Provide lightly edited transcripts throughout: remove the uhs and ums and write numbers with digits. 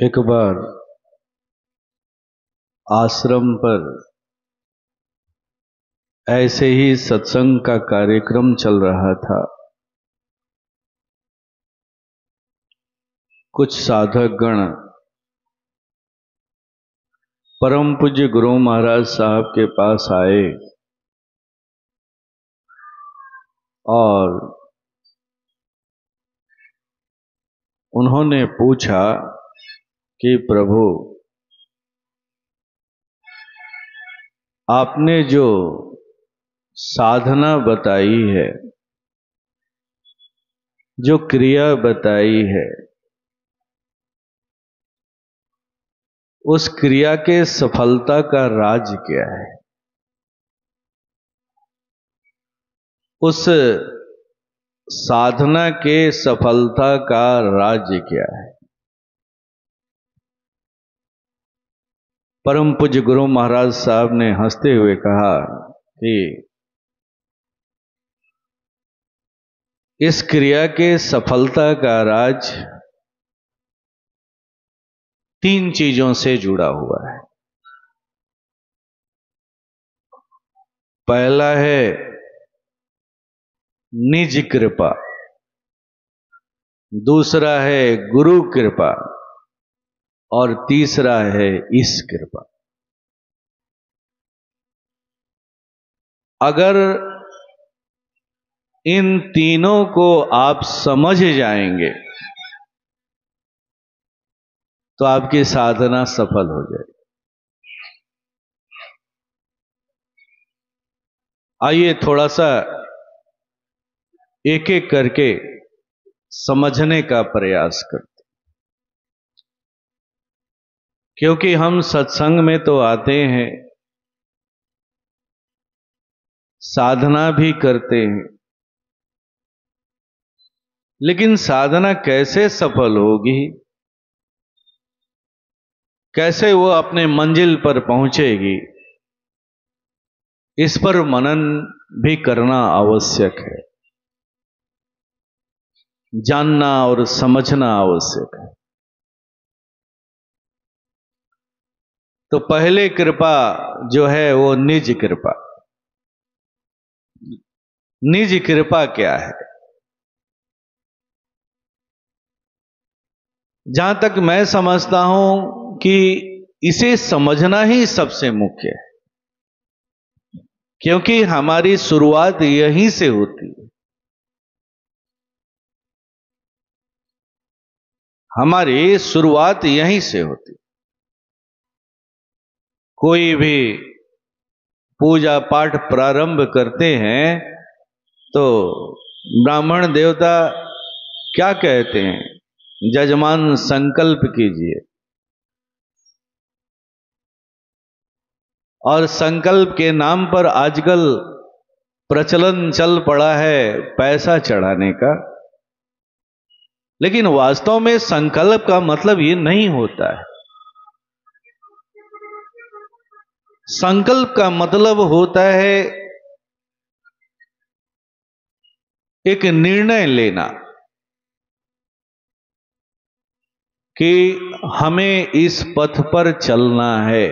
एक बार आश्रम पर ऐसे ही सत्संग का कार्यक्रम चल रहा था। कुछ साधक गण परम पूज्य गुरु महाराज साहब के पास आए और उन्होंने पूछा कि प्रभु, आपने जो साधना बताई है, जो क्रिया बताई है, उस क्रिया के सफलता का राज क्या है? उस साधना के सफलता का राज क्या है? परम पूज्य गुरु महाराज साहब ने हंसते हुए कहा कि इस क्रिया के सफलता का राज 3 चीजों से जुड़ा हुआ है। पहला है निज कृपा, दूसरा है गुरु कृपा और तीसरा है इस कृपा। अगर इन तीनों को आप समझ जाएंगे तो आपकी साधना सफल हो जाएगी। आइए थोड़ा सा एक एक करके समझने का प्रयास करते, क्योंकि हम सत्संग में तो आते हैं, साधना भी करते हैं, लेकिन साधना कैसे सफल होगी, कैसे वो अपने मंजिल पर पहुंचेगी, इस पर मनन भी करना आवश्यक है, जानना और समझना आवश्यक है। तो पहले कृपा जो है वो निज कृपा। निज कृपा क्या है? जहां तक मैं समझता हूं कि इसे समझना ही सबसे मुख्य है, क्योंकि हमारी शुरुआत यहीं से होती है। हमारी शुरुआत यहीं से होती है। कोई भी पूजा पाठ प्रारंभ करते हैं तो ब्राह्मण देवता क्या कहते हैं? जजमान संकल्प कीजिए। और संकल्प के नाम पर आजकल प्रचलन चल पड़ा है पैसा चढ़ाने का, लेकिन वास्तव में संकल्प का मतलब ये नहीं होता है। संकल्प का मतलब होता है एक निर्णय लेना कि हमें इस पथ पर चलना है।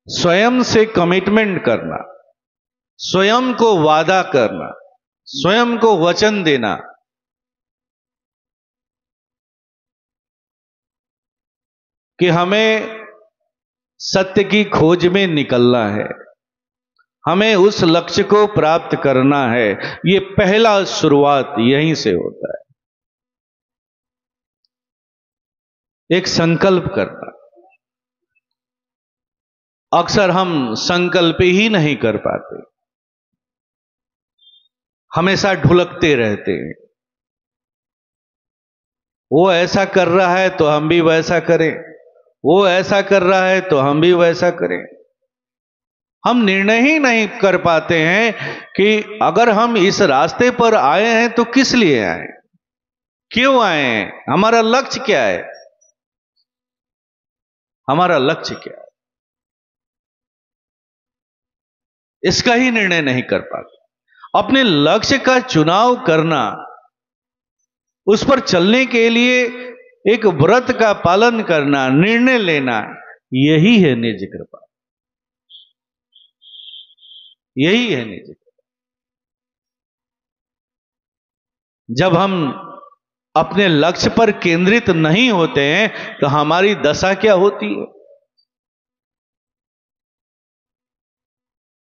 स्वयं से कमिटमेंट करना, स्वयं को वादा करना, स्वयं को वचन देना कि हमें सत्य की खोज में निकलना है, हमें उस लक्ष्य को प्राप्त करना है। ये पहला शुरुआत यहीं से होता है, एक संकल्प करना। अक्सर हम संकल्प ही नहीं कर पाते, हमेशा ढुलकते रहते हैं। वो ऐसा कर रहा है तो हम भी वैसा करें, वो ऐसा कर रहा है तो हम भी वैसा करें। हम निर्णय ही नहीं कर पाते हैं कि अगर हम इस रास्ते पर आए हैं तो किस लिए आए, क्यों आए हैं, हमारा लक्ष्य क्या है, हमारा लक्ष्य क्या है, इसका ही निर्णय नहीं कर पाते। अपने लक्ष्य का चुनाव करना, उस पर चलने के लिए एक व्रत का पालन करना, निर्णय लेना, यही है निज कृपा, यही है निज कृपा। जब हम अपने लक्ष्य पर केंद्रित नहीं होते हैं तो हमारी दशा क्या होती है।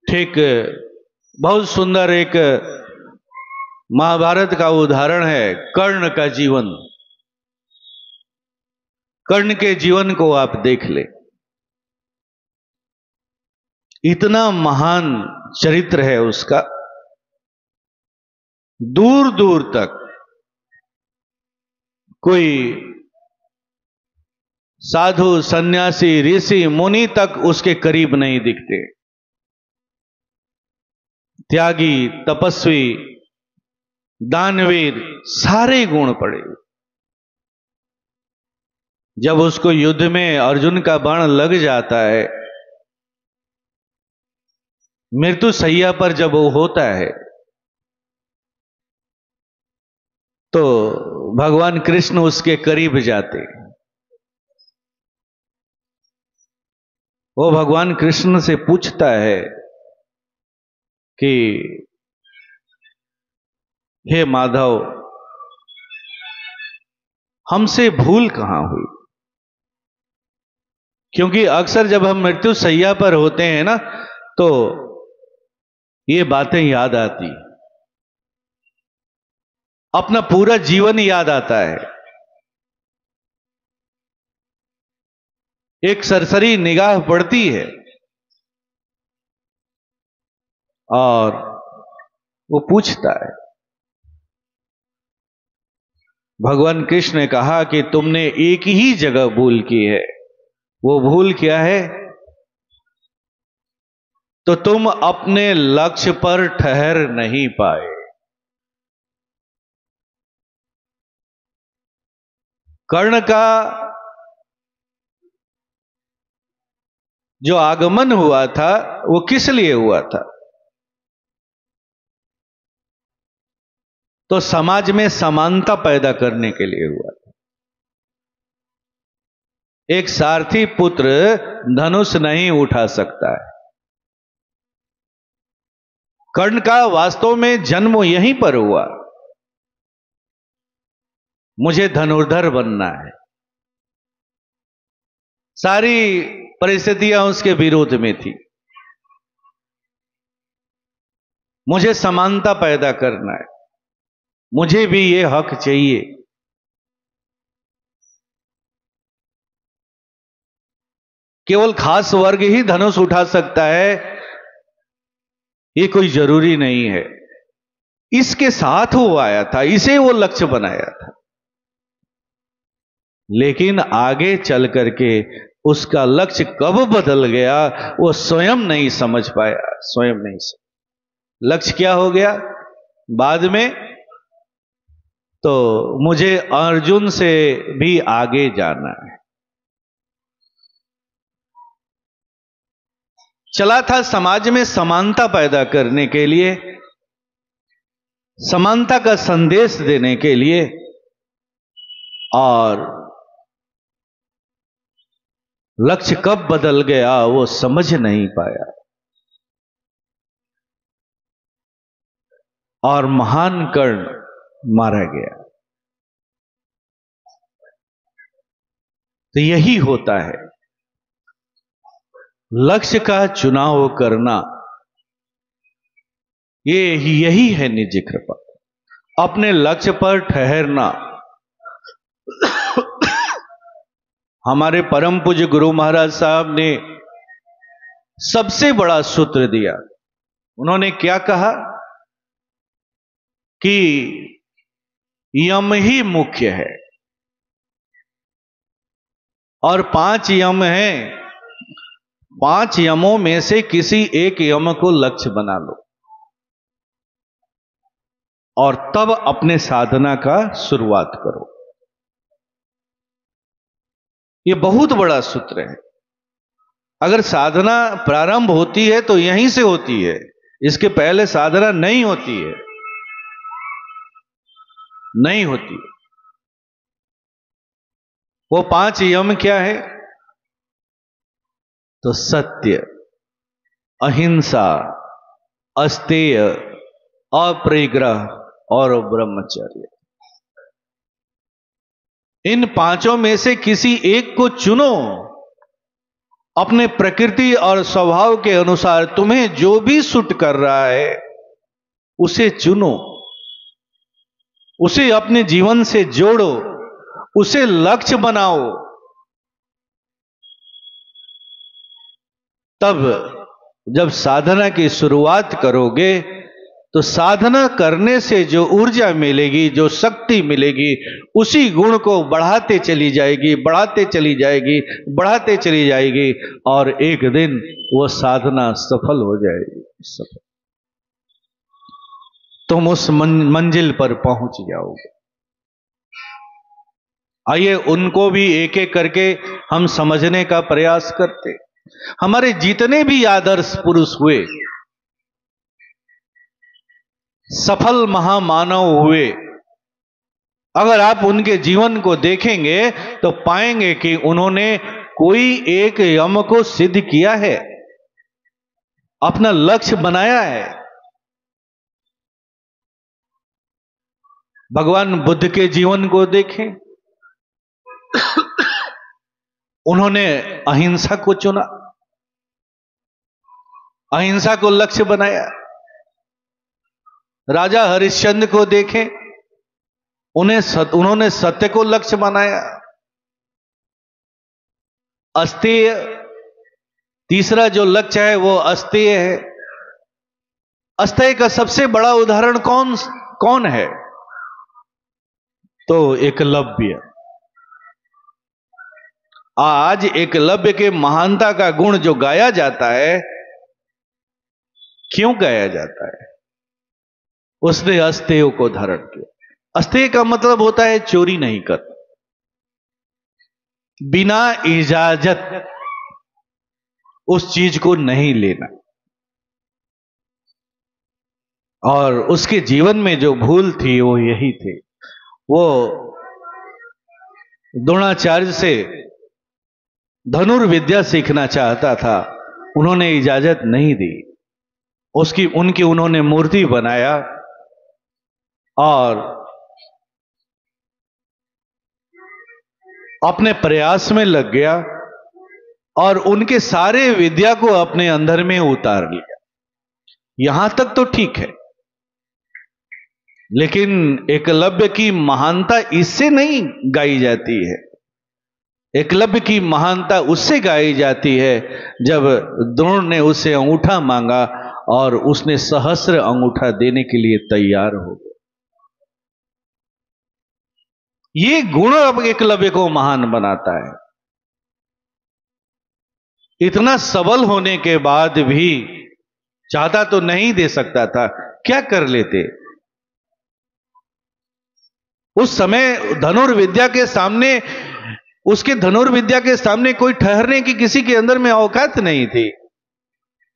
ठीक, बहुत सुंदर एक महाभारत का उदाहरण है कर्ण का जीवन। कर्ण के जीवन को आप देख ले, इतना महान चरित्र है उसका। दूर दूर तक कोई साधु सन्यासी ऋषि मुनि तक उसके करीब नहीं दिखते। त्यागी, तपस्वी, दानवीर, सारे गुण पड़े। जब उसको युद्ध में अर्जुन का बाण लग जाता है, मृत्यु शैया पर जब वो होता है, तो भगवान कृष्ण उसके करीब जाते। वो भगवान कृष्ण से पूछता है कि हे माधव, हमसे भूल कहां हुई। क्योंकि अक्सर जब हम मृत्यु शैया पर होते हैं ना, तो ये बातें याद आती, अपना पूरा जीवन याद आता है। एक सरसरी निगाह पड़ती है और वो पूछता है। भगवान कृष्ण ने कहा कि तुमने एक ही जगह भूल की है। वो भूल क्या है? तो तुम अपने लक्ष्य पर ठहर नहीं पाए। कर्ण का जो आगमन हुआ था वो किस लिए हुआ था? तो समाज में समानता पैदा करने के लिए हुआ था। एक सारथी पुत्र धनुष नहीं उठा सकता है। कर्ण का वास्तव में जन्म यहीं पर हुआ। मुझे धनुर्धर बनना है। सारी परिस्थितियां उसके विरोध में थी। मुझे समानता पैदा करना है, मुझे भी ये हक चाहिए। केवल खास वर्ग ही धनुष उठा सकता है, ये कोई जरूरी नहीं है। इसके साथ वो आया था, इसे वो लक्ष्य बनाया था। लेकिन आगे चल करके उसका लक्ष्य कब बदल गया वो स्वयं नहीं समझ पाया, स्वयं नहीं समझ। लक्ष्य क्या हो गया बाद में? तो मुझे अर्जुन से भी आगे जाना है। चला था समाज में समानता पैदा करने के लिए, समानता का संदेश देने के लिए, और लक्ष्य कब बदल गया वो समझ नहीं पाया। और महान कर्ण मारा गया। तो यही होता है, लक्ष्य का चुनाव करना, यही है निज कृपा। अपने लक्ष्य पर ठहरना। हमारे परम पूज्य गुरु महाराज साहब ने सबसे बड़ा सूत्र दिया। उन्होंने क्या कहा कि यम ही मुख्य है और 5 यम हैं। 5 यमों में से किसी एक यम को लक्ष्य बना लो और तब अपने साधना का शुरुआत करो। यह बहुत बड़ा सूत्र है। अगर साधना प्रारंभ होती है तो यहीं से होती है, इसके पहले साधना नहीं होती है, नहीं होती है। वो 5 यम क्या है? तो सत्य, अहिंसा, अस्तेय, अपरिग्रह और ब्रह्मचर्य। इन 5 में से किसी एक को चुनो। अपने प्रकृति और स्वभाव के अनुसार तुम्हें जो भी सूट कर रहा है उसे चुनो, उसे अपने जीवन से जोड़ो, उसे लक्ष्य बनाओ। तब जब साधना की शुरुआत करोगे तो साधना करने से जो ऊर्जा मिलेगी, जो शक्ति मिलेगी, उसी गुण को बढ़ाते चली जाएगी, बढ़ाते चली जाएगी, बढ़ाते चली जाएगी, और एक दिन वो साधना सफल हो जाएगी। सफल, तुम उस मंजिल पर पहुंच जाओगे। आइए उनको भी एक एक करके हम समझने का प्रयास करते। हमारे जितने भी आदर्श पुरुष हुए, सफल महामानव हुए, अगर आप उनके जीवन को देखेंगे तो पाएंगे कि उन्होंने कोई एक यम को सिद्ध किया है, अपना लक्ष्य बनाया है। भगवान बुद्ध के जीवन को देखें, उन्होंने अहिंसा को चुना, अहिंसा को लक्ष्य बनाया। राजा हरिश्चंद्र को देखें, उन्होंने सत्य को लक्ष्य बनाया। अस्तेय, तीसरा जो लक्ष्य है वो अस्तेय है। अस्तेय का सबसे बड़ा उदाहरण कौन है? तो एकलव्य। आज एकलव्य के महानता का गुण जो गाया जाता है, क्यों गाया जाता है? उसने अस्तेय को धारण किया। अस्तेय का मतलब होता है चोरी नहीं कर, बिना इजाजत उस चीज को नहीं लेना। और उसके जीवन में जो भूल थी वो यही थी। वो द्रोणाचार्य से धनुर्विद्या सीखना चाहता था, उन्होंने इजाजत नहीं दी। उनकी उन्होंने मूर्ति बनाया और अपने प्रयास में लग गया और उनके सारे विद्या को अपने अंदर में उतार लिया। यहां तक तो ठीक है, लेकिन एकलव्य की महानता इससे नहीं गाई जाती है। एकलव्य की महानता उससे गाई जाती है जब द्रोण ने उसे अंगूठा मांगा और उसने सहस्र अंगूठा देने के लिए तैयार हो गया। ये गुण अब एकलव्य को महान बनाता है। इतना सबल होने के बाद भी चाहता तो नहीं दे सकता था, क्या कर लेते? उस समय धनुर्विद्या के सामने, उसके धनुर्विद्या के सामने कोई ठहरने की किसी के अंदर में औकात नहीं थी।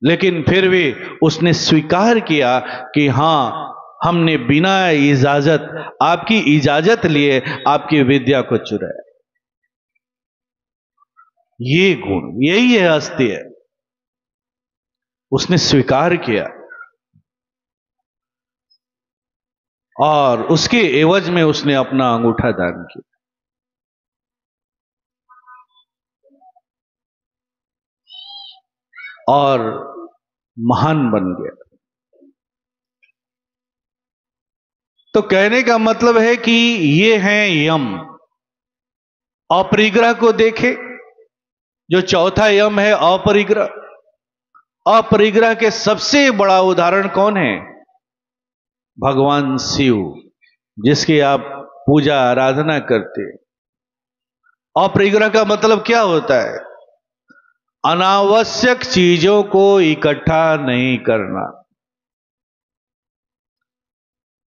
लेकिन फिर भी उसने स्वीकार किया कि हां, हमने बिना इजाजत, आपकी इजाजत लिए आपकी विद्या को चुराया। ये गुण, यही है अस्तेय। उसने स्वीकार किया और उसके एवज में उसने अपना अंगूठा दान किया। और महान बन गया। तो कहने का मतलब है कि ये हैं यम। अपरिग्रह को देखे, जो चौथा यम है अपरिग्रह। अपरिग्रह के सबसे बड़ा उदाहरण कौन है? भगवान शिव, जिसकी आप पूजा आराधना करते। अपरिग्रह का मतलब क्या होता है? अनावश्यक चीजों को इकट्ठा नहीं करना।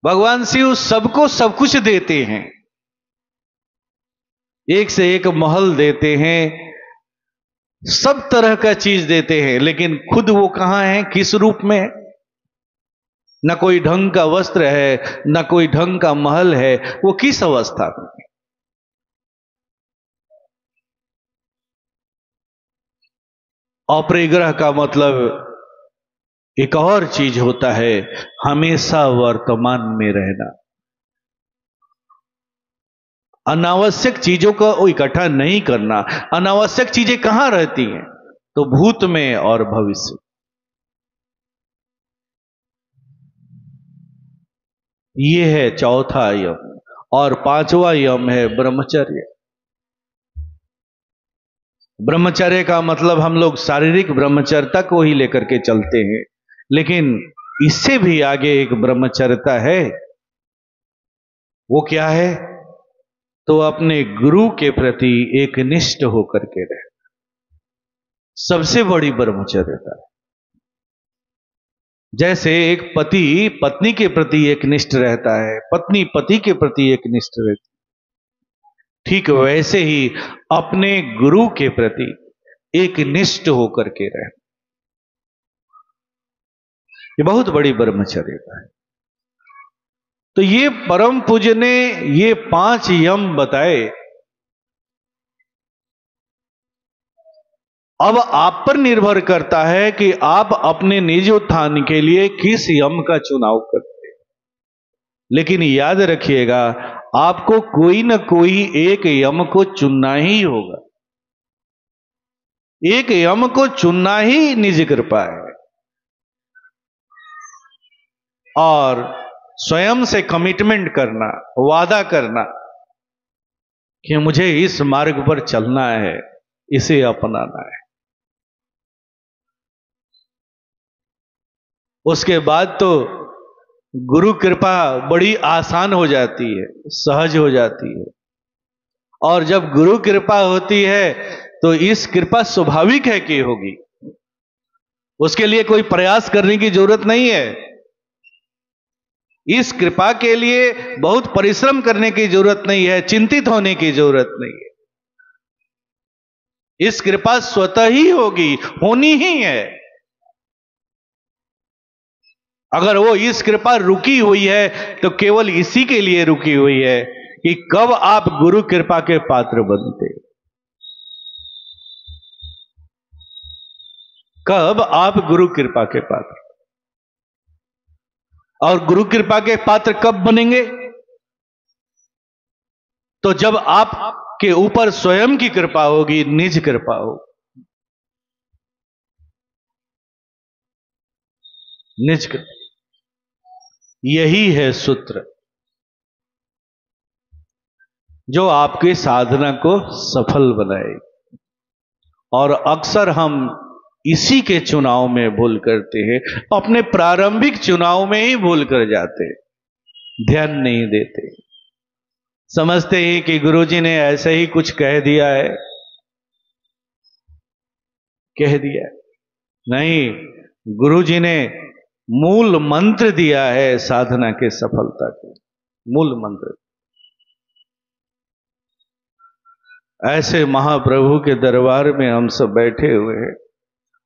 भगवान शिव सबको सब कुछ देते हैं, एक से एक महल देते हैं, सब तरह का चीज देते हैं, लेकिन खुद वो कहां है, किस रूप में है? न कोई ढंग का वस्त्र है, न कोई ढंग का महल है, वो किस अवस्था में है? अपरिग्रह का मतलब एक और चीज होता है, हमेशा वर्तमान में रहना। अनावश्यक चीजों का इकट्ठा नहीं करना। अनावश्यक चीजें कहां रहती हैं? तो भूत में और भविष्य। ये है चौथा यम। और पांचवा यम है ब्रह्मचर्य। ब्रह्मचर्य का मतलब हम लोग शारीरिक ब्रह्मचर्यता को ही लेकर के चलते हैं, लेकिन इससे भी आगे एक ब्रह्मचर्यता है। वो क्या है? तो अपने गुरु के प्रति एक निष्ठ होकर के रहे। सबसे बड़ी ब्रह्मचर्यता। जैसे एक पति पत्नी के प्रति एक निष्ठ रहता है, पत्नी पति के प्रति एक निष्ठ रहती है, ठीक वैसे ही अपने गुरु के प्रति एक निष्ठ होकर के रहे। ये बहुत बड़ी ब्रह्मचर्यता है। तो ये परम पूज्य ने ये 5 यम बताए। अब आप पर निर्भर करता है कि आप अपने निज उत्थान के लिए किस यम का चुनाव करते हैं। लेकिन याद रखिएगा, आपको कोई न कोई एक यम को चुनना ही होगा। एक यम को चुनना ही निज कृपा है। और स्वयं से कमिटमेंट करना, वादा करना कि मुझे इस मार्ग पर चलना है, इसे अपनाना है। उसके बाद तो गुरु कृपा बड़ी आसान हो जाती है, सहज हो जाती है। और जब गुरु कृपा होती है तो इस कृपा स्वाभाविक है कि होगी। उसके लिए कोई प्रयास करने की जरूरत नहीं है। इस कृपा के लिए बहुत परिश्रम करने की जरूरत नहीं है, चिंतित होने की जरूरत नहीं है। इस कृपा स्वतः ही होगी, होनी ही है। अगर वो इस कृपा रुकी हुई है तो केवल इसी के लिए रुकी हुई है कि कब आप गुरु कृपा के पात्र बनते, कब आप गुरु कृपा के पात्र। और गुरु कृपा के पात्र कब बनेंगे? तो जब आपके ऊपर स्वयं की कृपा होगी, निज कृपा होगी। निज कृपा, यही है सूत्र जो आपके साधना को सफल बनाए। और अक्सर हम इसी के चुनाव में भूल करते हैं, अपने प्रारंभिक चुनाव में ही भूल कर जाते, ध्यान नहीं देते। समझते ही कि गुरुजी ने ऐसे ही कुछ कह दिया है, कह दिया। नहीं, गुरुजी ने मूल मंत्र दिया है साधना के सफलता के, मूल मंत्र। ऐसे महाप्रभु के दरबार में हम सब बैठे हुए हैं।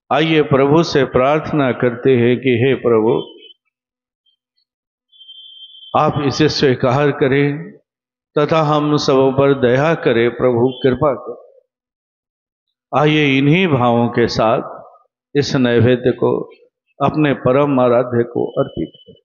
आइए प्रभु से प्रार्थना करते हैं कि हे प्रभु, आप इसे स्वीकार करें तथा हम सब पर दया करें, प्रभु कृपा करें। आइए इन्हीं भावों के साथ इस नैवेद्य को अपने परम आराध्य को अर्पित करें।